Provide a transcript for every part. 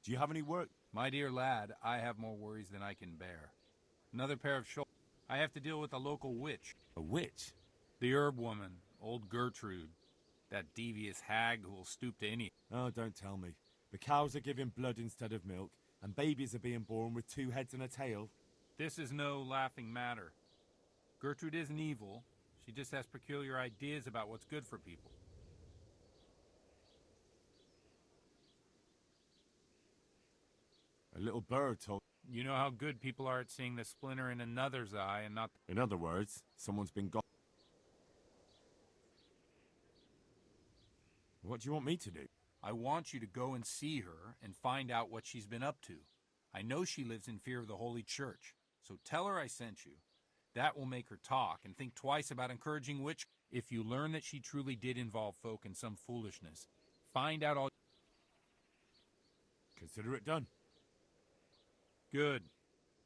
Do you have any work? My dear lad, I have more worries than I can bear. Another pair of shoulders. I have to deal with a local witch. A witch? The herb woman, old Gertrude. That devious hag who will stoop to any... Oh, don't tell me. The cows are giving blood instead of milk, and babies are being born with 2 heads and a tail. This is no laughing matter. Gertrude isn't evil. She just has peculiar ideas about what's good for people. A little bird told... You know how good people are at seeing the splinter in another's eye and not... In other words, someone's been got... What do you want me to do? I want you to go and see her and find out what she's been up to. I know she lives in fear of the Holy Church, so tell her I sent you. That will make her talk and think twice about encouraging witch. If you learn that she truly did involve folk in some foolishness, find out all... Consider it done. Good.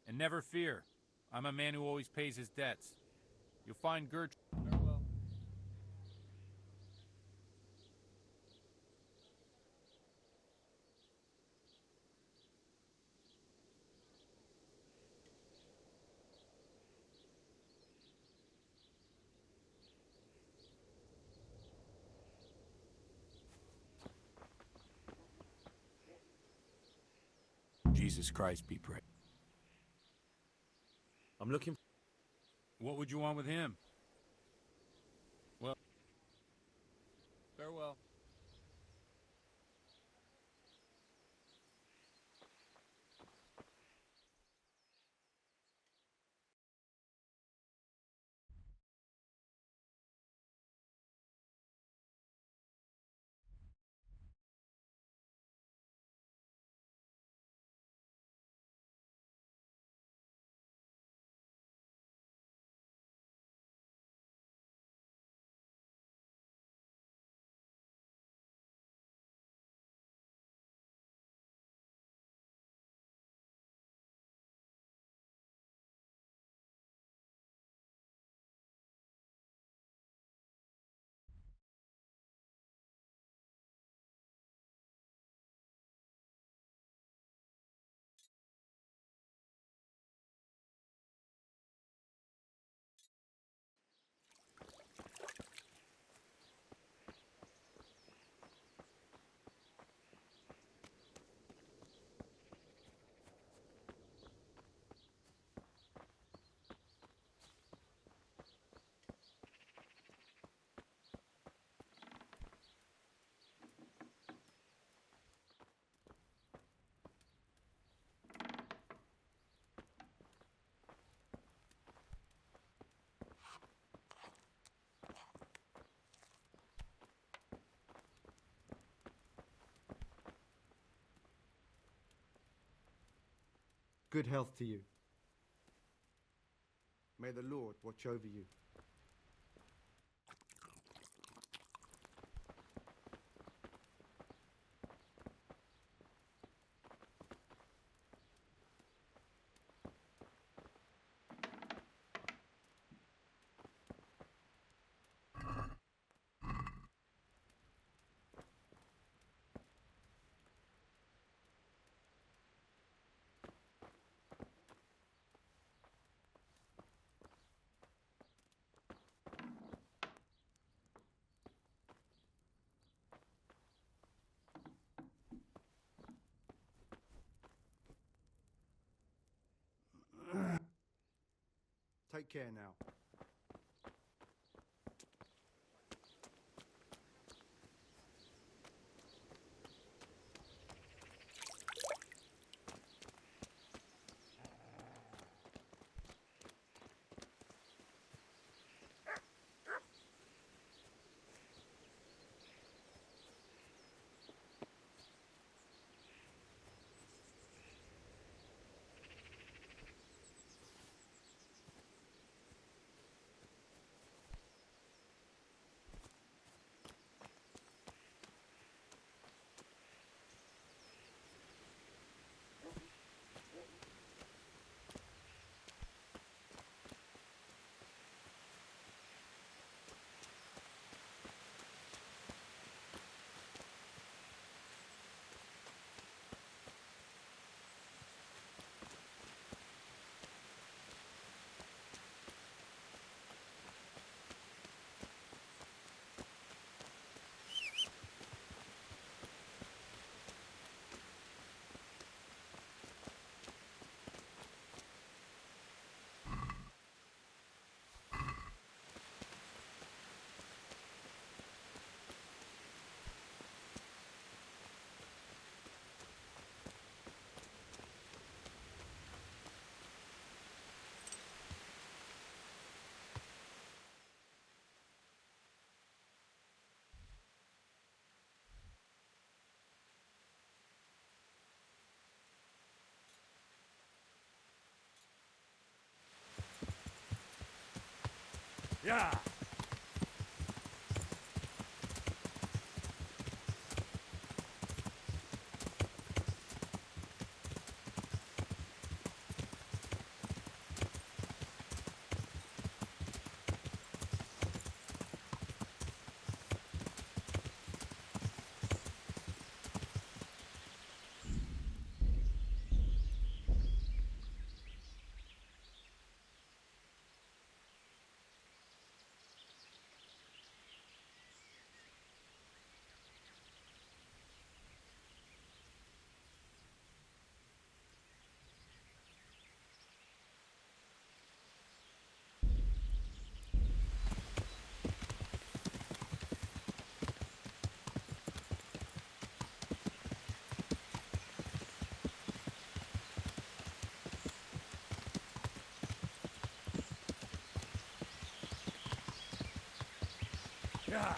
And never fear. I'm a man who always pays his debts. You'll find Gertrude... Farewell. Jesus Christ be praised. I'm looking... What would you want with him? Well, farewell. Good health to you. May the Lord watch over you. Take care now. Yeah. Yeah.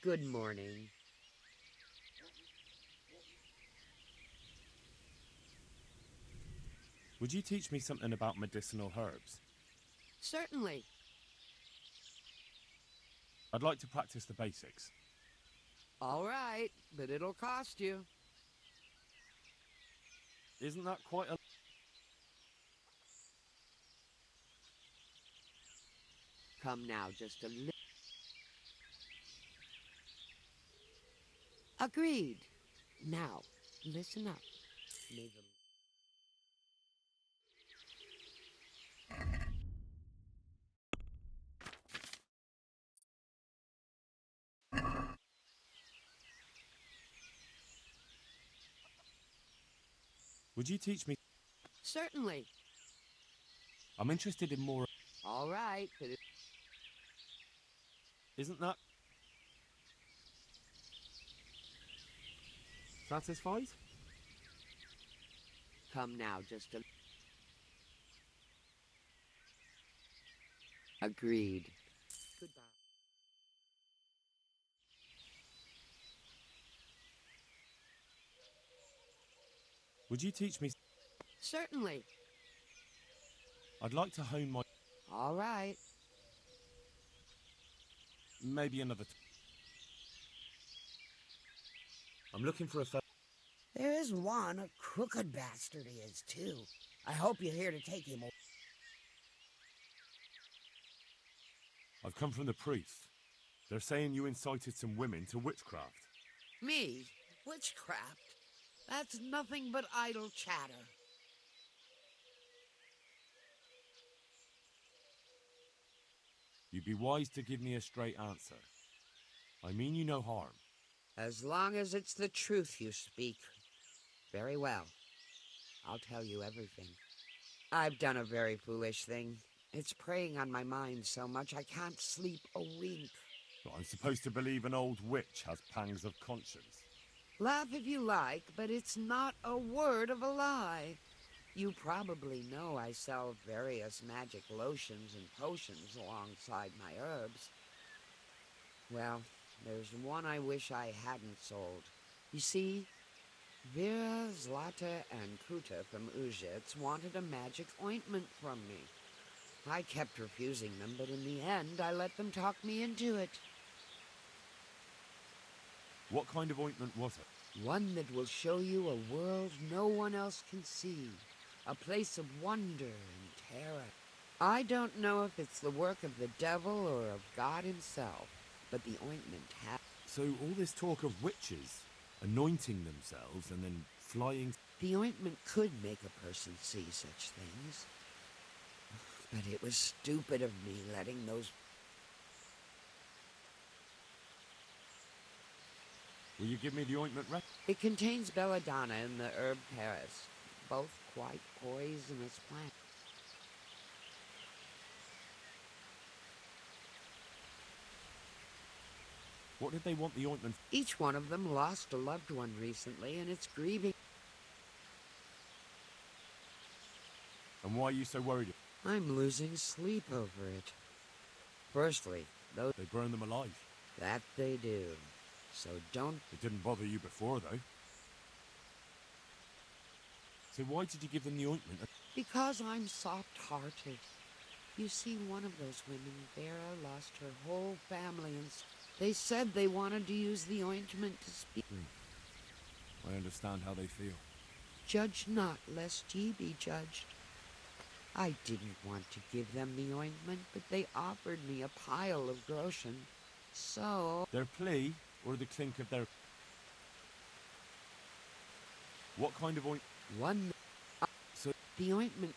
Good morning. Would you teach me something about medicinal herbs? Certainly. I'd like to practice the basics. All right, but it'll cost you. Isn't that quite a... Come now, just a little. Agreed. Now, listen up. May the... Would you teach me... Certainly. I'm interested in more... All right, but it... Isn't that... Satisfied? Come now, just a... Agreed. Goodbye. Would you teach me... Certainly. I'd like to hone my... All right. Maybe another... I'm looking for a fellow. There is one, a crooked bastard he is, too. I hope you're here to take him away. I've come from the priest. They're saying you incited some women to witchcraft. Me? Witchcraft? That's nothing but idle chatter. You'd be wise to give me a straight answer. I mean you no harm. As long as it's the truth you speak. Very well. I'll tell you everything. I've done a very foolish thing. It's preying on my mind so much I can't sleep a wink. But I'm supposed to believe an old witch has pangs of conscience. Laugh if you like, but it's not a word of a lie. You probably know I sell various magic lotions and potions alongside my herbs. Well, there's one I wish I hadn't sold. You see, Vera, Zlata, and Kuta from Uzhitz wanted a magic ointment from me. I kept refusing them, but in the end, I let them talk me into it. What kind of ointment was it? One that will show you a world no one else can see. A place of wonder and terror. I don't know if it's the work of the devil or of God himself, but the ointment has... So all this talk of witches anointing themselves and then flying... The ointment could make a person see such things. But it was stupid of me letting those... Will you give me the ointment It contains belladonna and the herb Paris, both quite poisonous plants. What did they want the ointment for? Each one of them lost a loved one recently, and it's grieving. And why are you so worried? I'm losing sleep over it. Firstly, though, They burn them alive. that they do. So don't... It didn't bother you before, though. So why did you give them the ointment? Because I'm soft-hearted. You see, one of those women, Vera, lost her whole family, and they said they wanted to use the ointment to speak. I understand how they feel. Judge not, lest ye be judged. I didn't want to give them the ointment, but they offered me a pile of groschen. So... Their plea, or the clink of their... What kind of ointment? One... So, The ointment...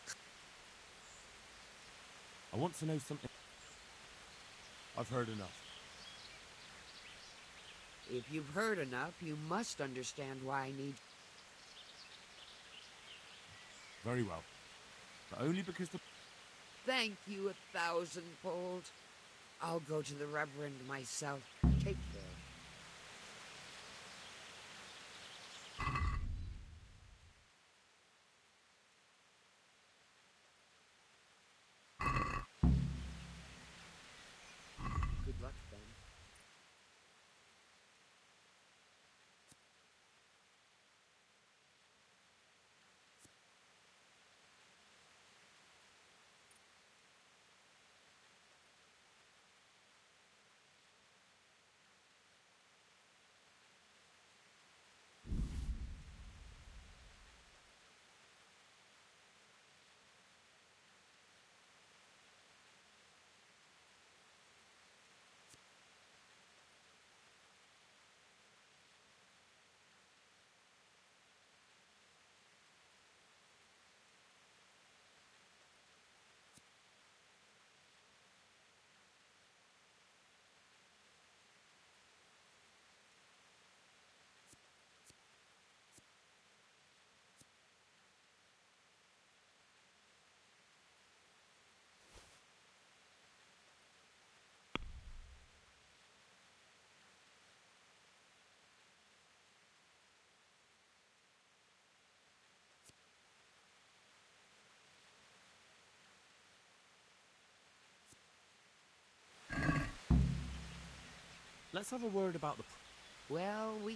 I want to know something. I've heard enough. If you've heard enough, you must understand why I need... Very well. But only because the... Thank you 1,000-fold. I'll go to the Reverend myself. Take care. Good luck, then. Let's have a word about the... Well, we...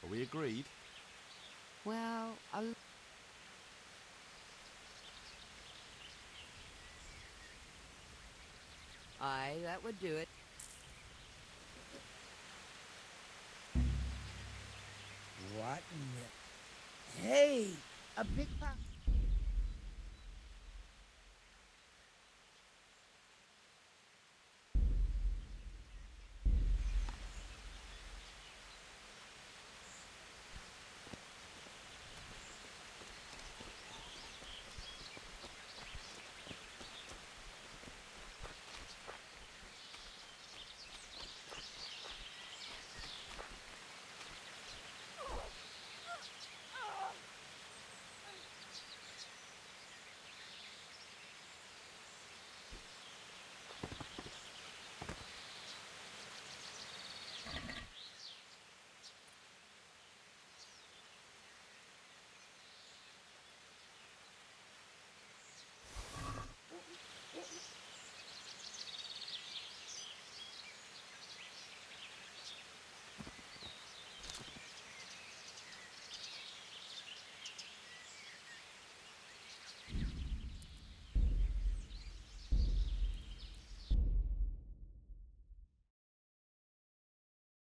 Are we agreed? Well, Aye, that would do it. What in the... Hey! A pickpocket!